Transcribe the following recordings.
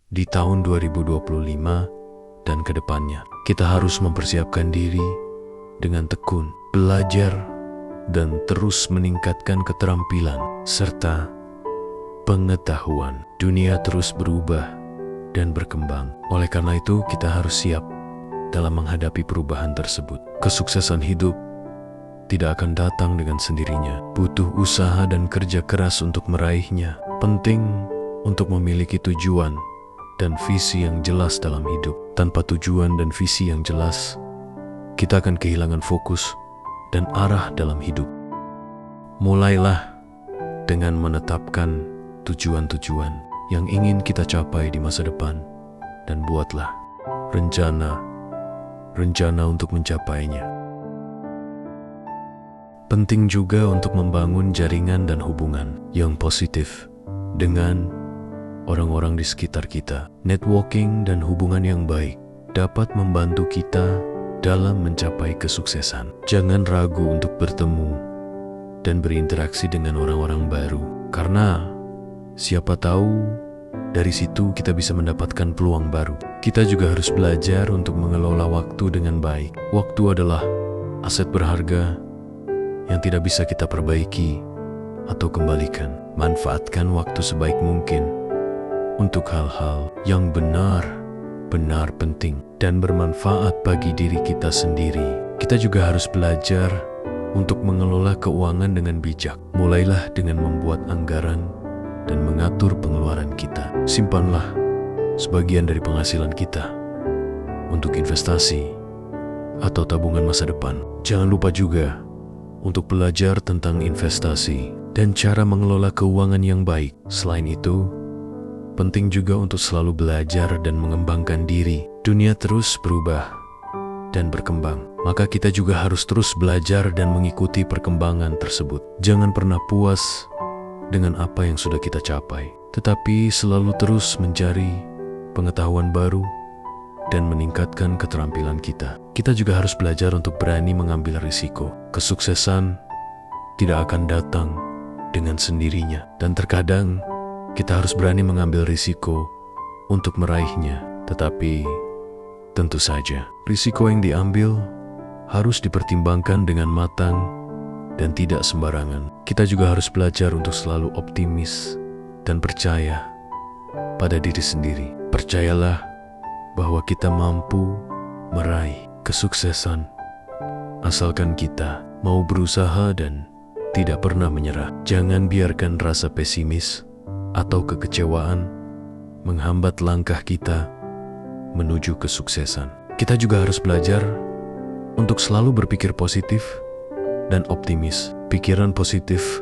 di tahun 2025 dan ke depannya. Kita harus mempersiapkan diri dengan tekun, belajar, dan terus meningkatkan keterampilan serta pengetahuan. Dunia terus berubah dan berkembang. Oleh karena itu, kita harus siap dalam menghadapi perubahan tersebut. Kesuksesan hidup tidak akan datang dengan sendirinya. Butuh usaha dan kerja keras untuk meraihnya. Penting untuk memiliki tujuan dan visi yang jelas dalam hidup. Tanpa tujuan dan visi yang jelas, kita akan kehilangan fokus dan arah dalam hidup. Mulailah dengan menetapkan tujuan-tujuan yang ingin kita capai di masa depan dan buatlah rencana untuk mencapainya. Penting juga untuk membangun jaringan dan hubungan yang positif dengan orang-orang di sekitar kita. Networking dan hubungan yang baik dapat membantu kita dalam mencapai kesuksesan. Jangan ragu untuk bertemu dan berinteraksi dengan orang-orang baru, karena siapa tahu dari situ kita bisa mendapatkan peluang baru. Kita juga harus belajar untuk mengelola waktu dengan baik. Waktu adalah aset berharga yang tidak bisa kita perbaiki atau kembalikan. Manfaatkan waktu sebaik mungkin untuk hal-hal yang benar-benar penting dan bermanfaat bagi diri kita sendiri. Kita juga harus belajar untuk mengelola keuangan dengan bijak. Mulailah dengan membuat anggaran dan mengatur pengeluaran kita. Simpanlah sebagian dari penghasilan kita untuk investasi atau tabungan masa depan. Jangan lupa juga untuk belajar tentang investasi dan cara mengelola keuangan yang baik. Selain itu, penting juga untuk selalu belajar dan mengembangkan diri. Dunia terus berubah dan berkembang, maka kita juga harus terus belajar dan mengikuti perkembangan tersebut. Jangan pernah puas dengan apa yang sudah kita capai, tetapi selalu terus mencari pengetahuan baru dan meningkatkan keterampilan kita. Kita juga harus belajar untuk berani mengambil risiko. Kesuksesan tidak akan datang dengan sendirinya, dan terkadang kita harus berani mengambil risiko untuk meraihnya. Tetapi tentu saja, risiko yang diambil harus dipertimbangkan dengan matang dan tidak sembarangan. Kita juga harus belajar untuk selalu optimis dan percaya pada diri sendiri. Percayalah bahwa kita mampu meraih kesuksesan asalkan kita mau berusaha dan tidak pernah menyerah. Jangan biarkan rasa pesimis atau kekecewaan menghambat langkah kita menuju kesuksesan. Kita juga harus belajar untuk selalu berpikir positif dan optimis. Pikiran positif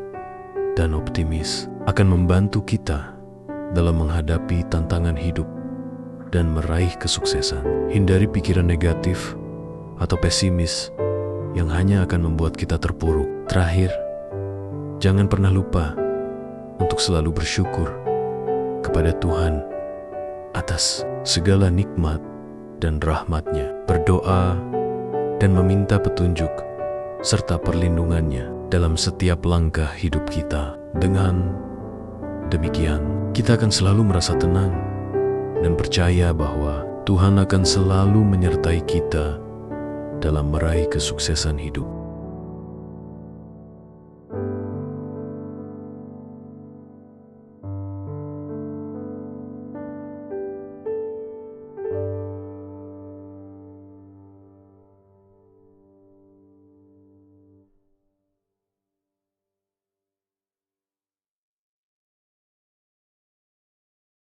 dan optimis akan membantu kita dalam menghadapi tantangan hidup dan meraih kesuksesan. Hindari pikiran negatif atau pesimis yang hanya akan membuat kita terpuruk. Terakhir, jangan pernah lupa untuk selalu bersyukur kepada Tuhan atas segala nikmat dan rahmat-Nya. Berdoa dan meminta petunjuk serta perlindungannya dalam setiap langkah hidup kita. Dengan demikian, kita akan selalu merasa tenang dan percaya bahwa Tuhan akan selalu menyertai kita dalam meraih kesuksesan hidup.